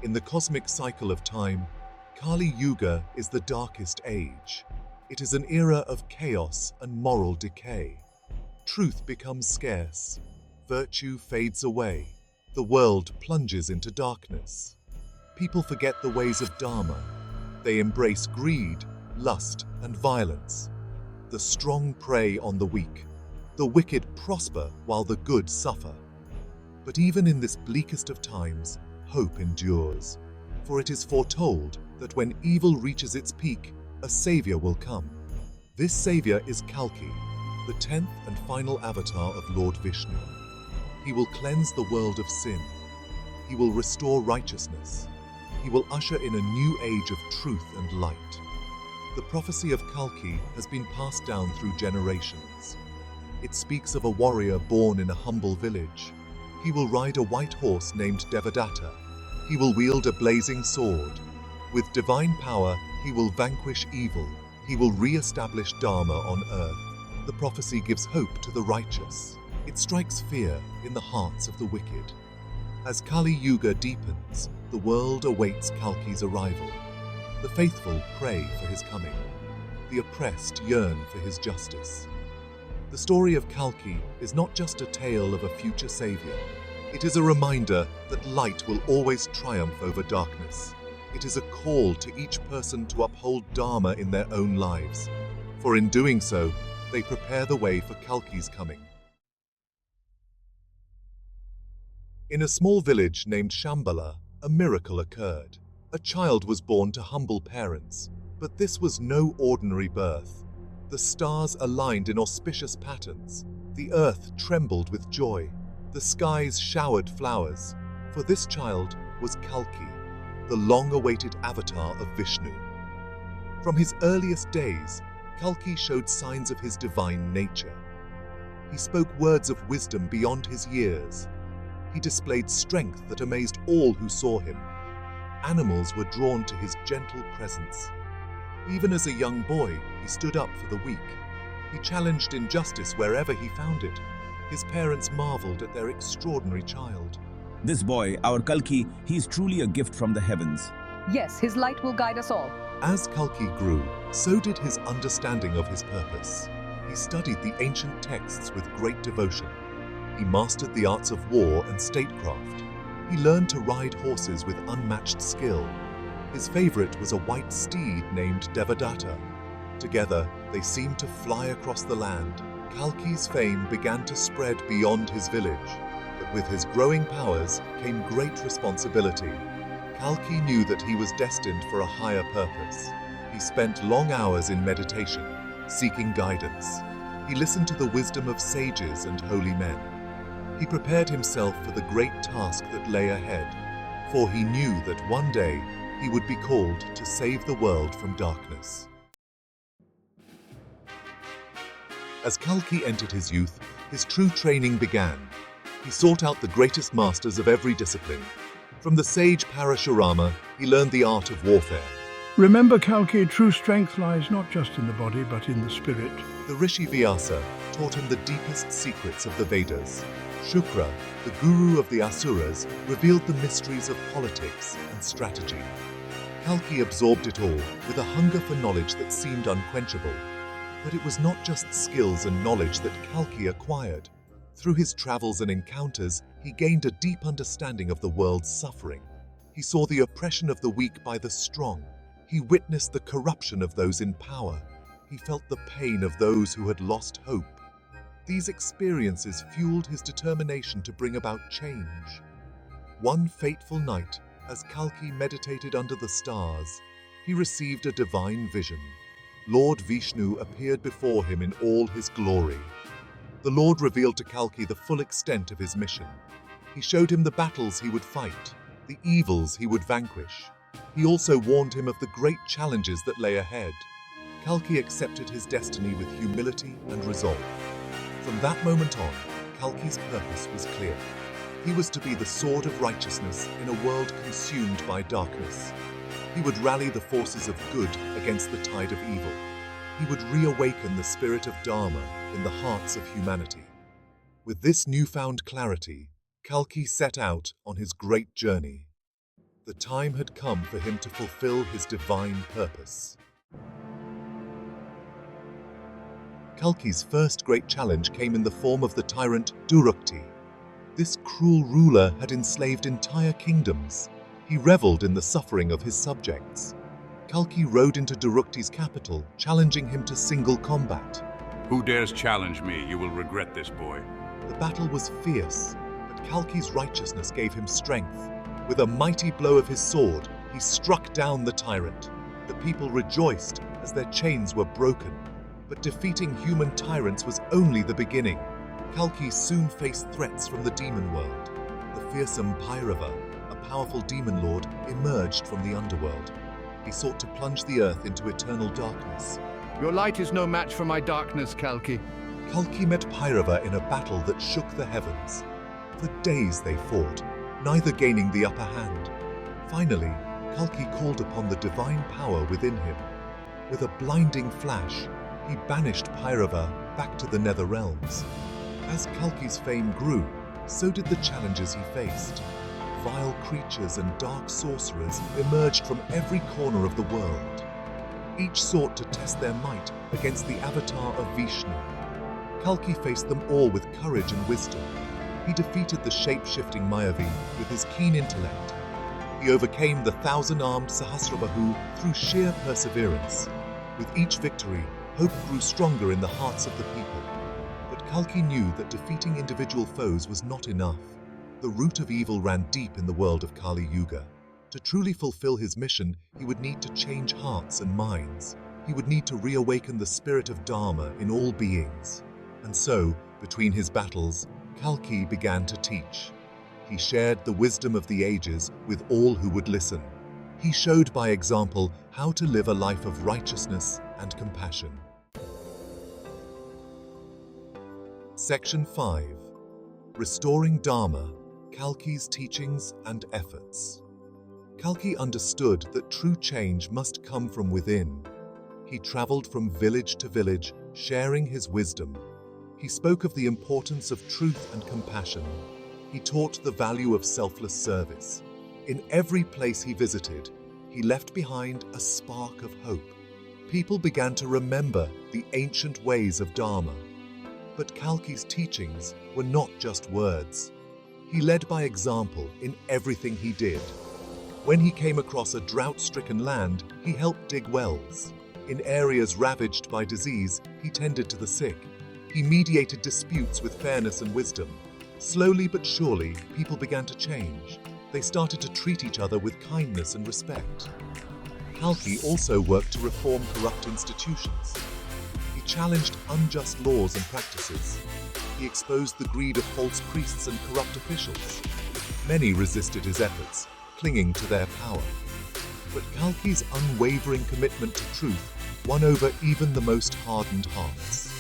In the cosmic cycle of time, Kali Yuga is the darkest age. It is an era of chaos and moral decay. Truth becomes scarce, virtue fades away, the world plunges into darkness. People forget the ways of Dharma. They embrace greed, lust, and violence. The strong prey on the weak. The wicked prosper while the good suffer. But even in this bleakest of times, hope endures. For it is foretold that when evil reaches its peak, a savior will come. This savior is Kalki, the 10th and final avatar of Lord Vishnu. He will cleanse the world of sin. He will restore righteousness. He will usher in a new age of truth and light. The prophecy of Kalki has been passed down through generations. It speaks of a warrior born in a humble village. He will ride a white horse named Devadatta. He will wield a blazing sword. With divine power, he will vanquish evil. He will re-establish Dharma on earth. The prophecy gives hope to the righteous. It strikes fear in the hearts of the wicked. As Kali Yuga deepens, the world awaits Kalki's arrival. The faithful pray for his coming. The oppressed yearn for his justice. The story of Kalki is not just a tale of a future savior. It is a reminder that light will always triumph over darkness. It is a call to each person to uphold Dharma in their own lives. For in doing so, they prepare the way for Kalki's coming. In a small village named Shambhala, a miracle occurred. A child was born to humble parents, but this was no ordinary birth. The stars aligned in auspicious patterns. The earth trembled with joy. The skies showered flowers, for this child was Kalki, the long-awaited avatar of Vishnu. From his earliest days, Kalki showed signs of his divine nature. He spoke words of wisdom beyond his years. He displayed strength that amazed all who saw him. Animals were drawn to his gentle presence. Even as a young boy, he stood up for the weak. He challenged injustice wherever he found it. His parents marveled at their extraordinary child. This boy, our Kalki, he's truly a gift from the heavens. Yes, his light will guide us all. As Kalki grew, so did his understanding of his purpose. He studied the ancient texts with great devotion. He mastered the arts of war and statecraft. He learned to ride horses with unmatched skill. His favorite was a white steed named Devadatta. Together, they seemed to fly across the land. Kalki's fame began to spread beyond his village, but with his growing powers came great responsibility. Kalki knew that he was destined for a higher purpose. He spent long hours in meditation, seeking guidance. He listened to the wisdom of sages and holy men. He prepared himself for the great task that lay ahead, for he knew that one day he would be called to save the world from darkness. As Kalki entered his youth, his true training began. He sought out the greatest masters of every discipline. From the sage Parashurama, he learned the art of warfare. Remember, Kalki, true strength lies not just in the body, but in the spirit. The Rishi Vyasa taught him the deepest secrets of the Vedas. Shukra, the guru of the Asuras, revealed the mysteries of politics and strategy. Kalki absorbed it all with a hunger for knowledge that seemed unquenchable. But it was not just skills and knowledge that Kalki acquired. Through his travels and encounters, he gained a deep understanding of the world's suffering. He saw the oppression of the weak by the strong. He witnessed the corruption of those in power. He felt the pain of those who had lost hope. These experiences fueled his determination to bring about change. One fateful night, as Kalki meditated under the stars, he received a divine vision. Lord Vishnu appeared before him in all his glory. The Lord revealed to Kalki the full extent of his mission. He showed him the battles he would fight, the evils he would vanquish. He also warned him of the great challenges that lay ahead. Kalki accepted his destiny with humility and resolve. From that moment on, Kalki's purpose was clear. He was to be the sword of righteousness in a world consumed by darkness. He would rally the forces of good against the tide of evil. He would reawaken the spirit of Dharma in the hearts of humanity. With this newfound clarity, Kalki set out on his great journey. The time had come for him to fulfill his divine purpose. Kalki's first great challenge came in the form of the tyrant Durukti. This cruel ruler had enslaved entire kingdoms. He reveled in the suffering of his subjects. Kalki rode into Durukti's capital, challenging him to single combat. Who dares challenge me? You will regret this, boy. The battle was fierce, but Kalki's righteousness gave him strength. With a mighty blow of his sword, he struck down the tyrant. The people rejoiced as their chains were broken. But defeating human tyrants was only the beginning. Kalki soon faced threats from the demon world. The fearsome Bhairava, a powerful demon lord, emerged from the underworld. He sought to plunge the earth into eternal darkness. Your light is no match for my darkness, Kalki. Kalki met Bhairava in a battle that shook the heavens. For days they fought, neither gaining the upper hand. Finally, Kalki called upon the divine power within him. With a blinding flash, he banished Bhairava back to the nether realms. As Kalki's fame grew, so did the challenges he faced. Vile creatures and dark sorcerers emerged from every corner of the world. Each sought to test their might against the avatar of Vishnu. Kalki faced them all with courage and wisdom. He defeated the shape-shifting Mayavi with his keen intellect. He overcame the thousand-armed Sahasrabahu through sheer perseverance. With each victory, hope grew stronger in the hearts of the people. But Kalki knew that defeating individual foes was not enough. The root of evil ran deep in the world of Kali Yuga. To truly fulfill his mission, he would need to change hearts and minds. He would need to reawaken the spirit of Dharma in all beings. And so, between his battles, Kalki began to teach. He shared the wisdom of the ages with all who would listen. He showed by example how to live a life of righteousness and compassion. Section 5. Restoring Dharma, Kalki's Teachings and Efforts. Kalki understood that true change must come from within. He traveled from village to village, sharing his wisdom. He spoke of the importance of truth and compassion. He taught the value of selfless service. In every place he visited, he left behind a spark of hope. People began to remember the ancient ways of Dharma. But Kalki's teachings were not just words. He led by example in everything he did. When he came across a drought-stricken land, he helped dig wells. In areas ravaged by disease, he tended to the sick. He mediated disputes with fairness and wisdom. Slowly but surely, people began to change. They started to treat each other with kindness and respect. Kalki also worked to reform corrupt institutions. He challenged unjust laws and practices. He exposed the greed of false priests and corrupt officials. Many resisted his efforts, clinging to their power. But Kalki's unwavering commitment to truth won over even the most hardened hearts.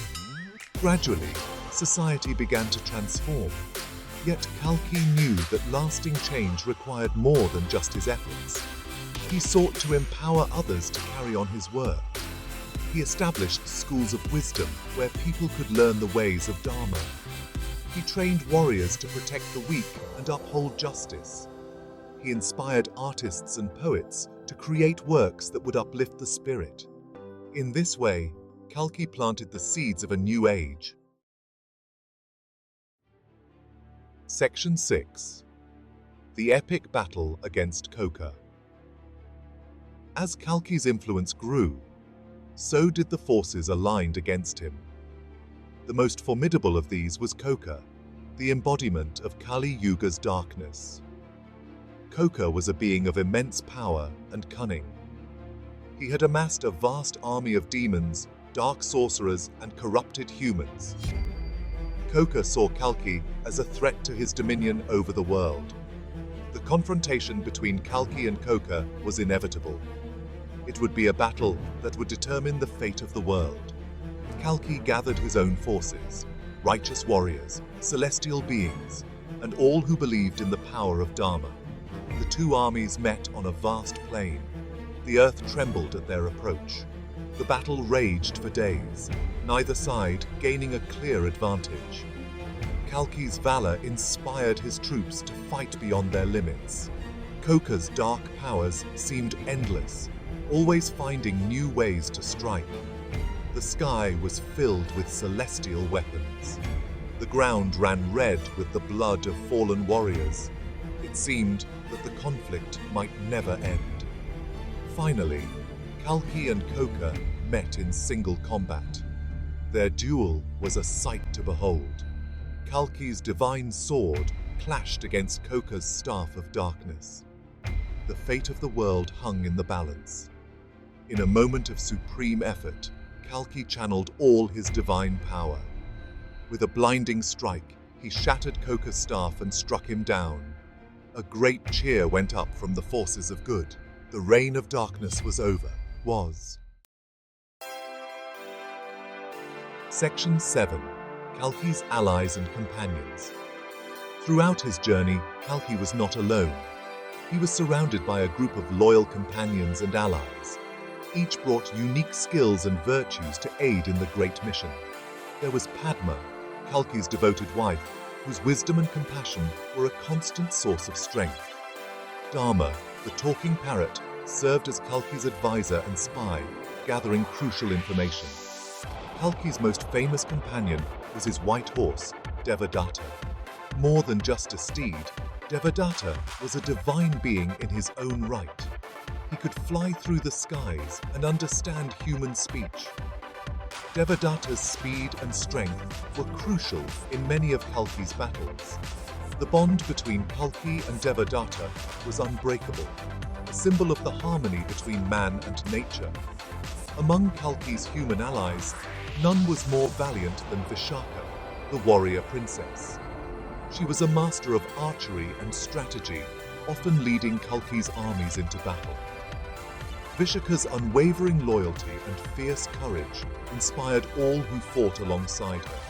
Gradually, society began to transform. Yet Kalki knew that lasting change required more than just his efforts. He sought to empower others to carry on his work. He established schools of wisdom where people could learn the ways of Dharma. He trained warriors to protect the weak and uphold justice. He inspired artists and poets to create works that would uplift the spirit. In this way, Kalki planted the seeds of a new age. Section 6. The Epic Battle Against Koka. As Kalki's influence grew, so did the forces aligned against him. The most formidable of these was Koka, the embodiment of Kali Yuga's darkness. Koka was a being of immense power and cunning. He had amassed a vast army of demons, dark sorcerers, and corrupted humans. Koka saw Kalki as a threat to his dominion over the world. The confrontation between Kalki and Koka was inevitable. It would be a battle that would determine the fate of the world. Kalki gathered his own forces, righteous warriors, celestial beings, and all who believed in the power of Dharma. The two armies met on a vast plain. The earth trembled at their approach. The battle raged for days, neither side gaining a clear advantage. Kalki's valor inspired his troops to fight beyond their limits. Koka's dark powers seemed endless, always finding new ways to strike. The sky was filled with celestial weapons. The ground ran red with the blood of fallen warriors. It seemed that the conflict might never end. Finally, Kalki and Koka met in single combat. Their duel was a sight to behold. Kalki's divine sword clashed against Koka's staff of darkness. The fate of the world hung in the balance. In a moment of supreme effort, Kalki channeled all his divine power. With a blinding strike, he shattered Koka's staff and struck him down. A great cheer went up from the forces of good. The reign of darkness was over. Section 7. Kalki's Allies and Companions. Throughout his journey, Kalki was not alone. He was surrounded by a group of loyal companions and allies. Each brought unique skills and virtues to aid in the great mission. There was Padma, Kalki's devoted wife, whose wisdom and compassion were a constant source of strength. Dharma, the talking parrot, served as Kalki's advisor and spy, gathering crucial information. Kalki's most famous companion was his white horse, Devadatta. More than just a steed, Devadatta was a divine being in his own right. He could fly through the skies and understand human speech. Devadatta's speed and strength were crucial in many of Kalki's battles. The bond between Kalki and Devadatta was unbreakable, a symbol of the harmony between man and nature. Among Kalki's human allies, none was more valiant than Vishaka, the warrior princess. She was a master of archery and strategy, often leading Kalki's armies into battle. Vishaka's unwavering loyalty and fierce courage inspired all who fought alongside her.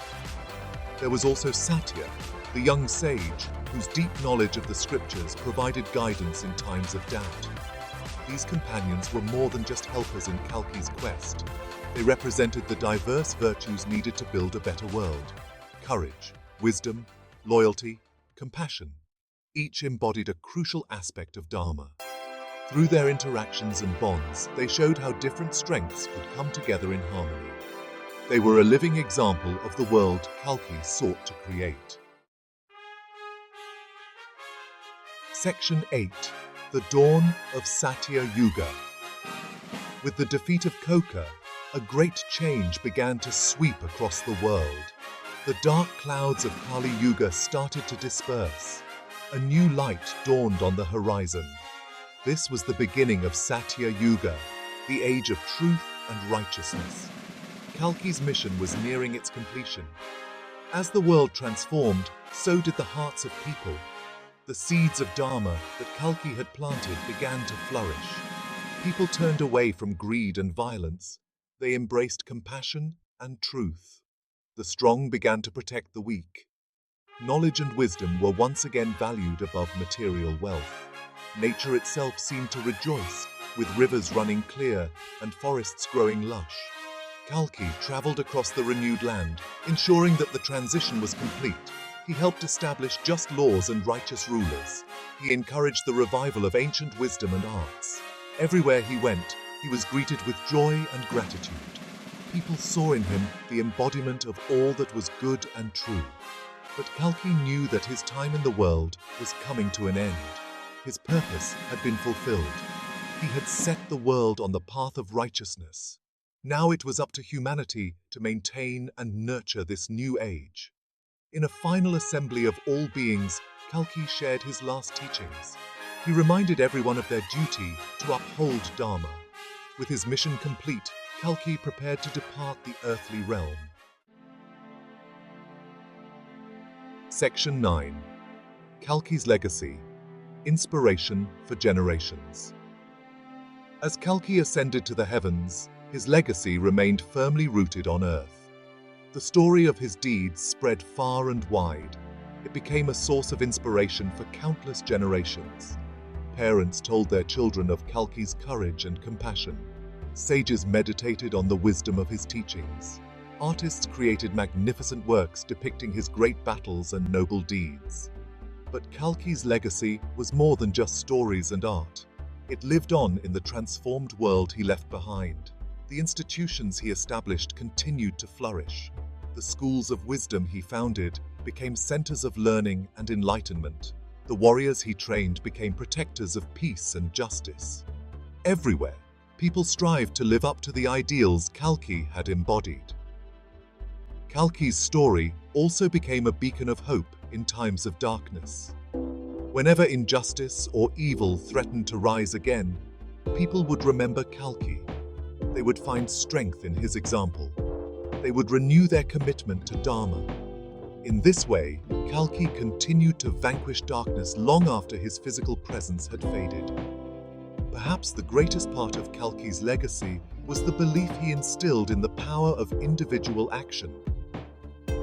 There was also Satya, the young sage, whose deep knowledge of the scriptures provided guidance in times of doubt. These companions were more than just helpers in Kalki's quest. They represented the diverse virtues needed to build a better world: courage, wisdom, loyalty, compassion. Each embodied a crucial aspect of Dharma. Through their interactions and bonds, they showed how different strengths could come together in harmony. They were a living example of the world Kalki sought to create. Section 8. The Dawn of Satya Yuga. With the defeat of Koka, a great change began to sweep across the world. The dark clouds of Kali Yuga started to disperse. A new light dawned on the horizon. This was the beginning of Satya Yuga, the age of truth and righteousness. Kalki's mission was nearing its completion. As the world transformed, so did the hearts of people. The seeds of Dharma that Kalki had planted began to flourish. People turned away from greed and violence. They embraced compassion and truth. The strong began to protect the weak. Knowledge and wisdom were once again valued above material wealth. Nature itself seemed to rejoice, with rivers running clear and forests growing lush. Kalki traveled across the renewed land, ensuring that the transition was complete. He helped establish just laws and righteous rulers. He encouraged the revival of ancient wisdom and arts. Everywhere he went, he was greeted with joy and gratitude. People saw in him the embodiment of all that was good and true. But Kalki knew that his time in the world was coming to an end. His purpose had been fulfilled. He had set the world on the path of righteousness. Now it was up to humanity to maintain and nurture this new age. In a final assembly of all beings, Kalki shared his last teachings. He reminded everyone of their duty to uphold Dharma. With his mission complete, Kalki prepared to depart the earthly realm. Section 9. Kalki's Legacy. Inspiration for generations. As Kalki ascended to the heavens, his legacy remained firmly rooted on earth. The story of his deeds spread far and wide. It became a source of inspiration for countless generations. Parents told their children of Kalki's courage and compassion. Sages meditated on the wisdom of his teachings. Artists created magnificent works depicting his great battles and noble deeds. But Kalki's legacy was more than just stories and art. It lived on in the transformed world he left behind. The institutions he established continued to flourish. The schools of wisdom he founded became centers of learning and enlightenment. The warriors he trained became protectors of peace and justice. Everywhere, people strived to live up to the ideals Kalki had embodied. Kalki's story also became a beacon of hope in times of darkness. Whenever injustice or evil threatened to rise again, people would remember Kalki. They would find strength in his example. They would renew their commitment to Dharma. In this way, Kalki continued to vanquish darkness long after his physical presence had faded. Perhaps the greatest part of Kalki's legacy was the belief he instilled in the power of individual action.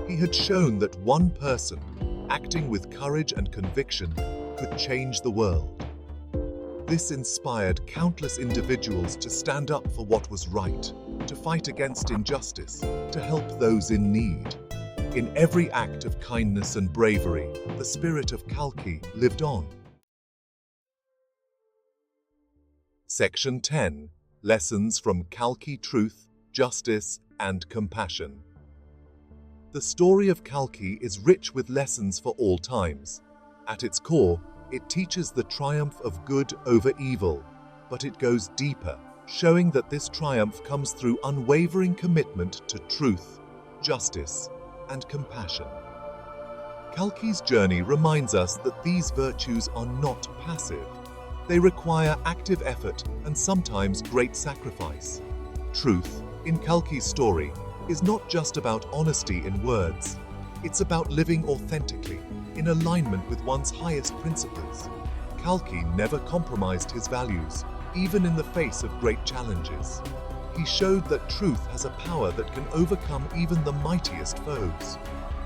He had shown that one person, acting with courage and conviction, could change the world. This inspired countless individuals to stand up for what was right, to fight against injustice, to help those in need. In every act of kindness and bravery, the spirit of Kalki lived on. Section 10. Lessons from Kalki: Truth, Justice, and Compassion. The story of Kalki is rich with lessons for all times. At its core, it teaches the triumph of good over evil, but it goes deeper, showing that this triumph comes through unwavering commitment to truth, justice, and compassion. Kalki's journey reminds us that these virtues are not passive. They require active effort and sometimes great sacrifice. Truth, in Kalki's story, is not just about honesty in words. It's about living authentically, in alignment with one's highest principles. Kalki never compromised his values, even in the face of great challenges. He showed that truth has a power that can overcome even the mightiest foes.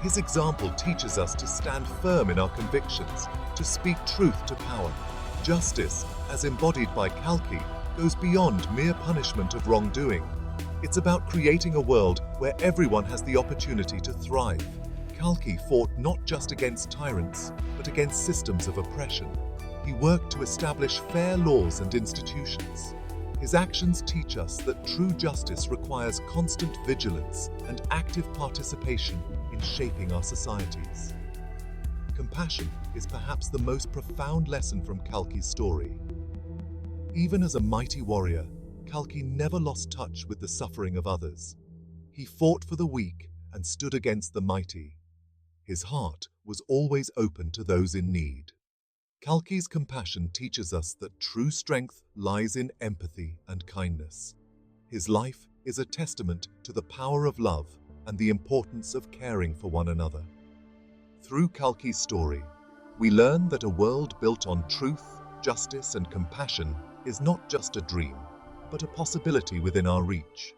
His example teaches us to stand firm in our convictions, to speak truth to power. Justice, as embodied by Kalki, goes beyond mere punishment of wrongdoing. It's about creating a world where everyone has the opportunity to thrive. Kalki fought not just against tyrants, but against systems of oppression. He worked to establish fair laws and institutions. His actions teach us that true justice requires constant vigilance and active participation in shaping our societies. Compassion is perhaps the most profound lesson from Kalki's story. Even as a mighty warrior, Kalki never lost touch with the suffering of others. He fought for the weak and stood against the mighty. His heart was always open to those in need. Kalki's compassion teaches us that true strength lies in empathy and kindness. His life is a testament to the power of love and the importance of caring for one another. Through Kalki's story, we learn that a world built on truth, justice, and compassion is not just a dream, but a possibility within our reach.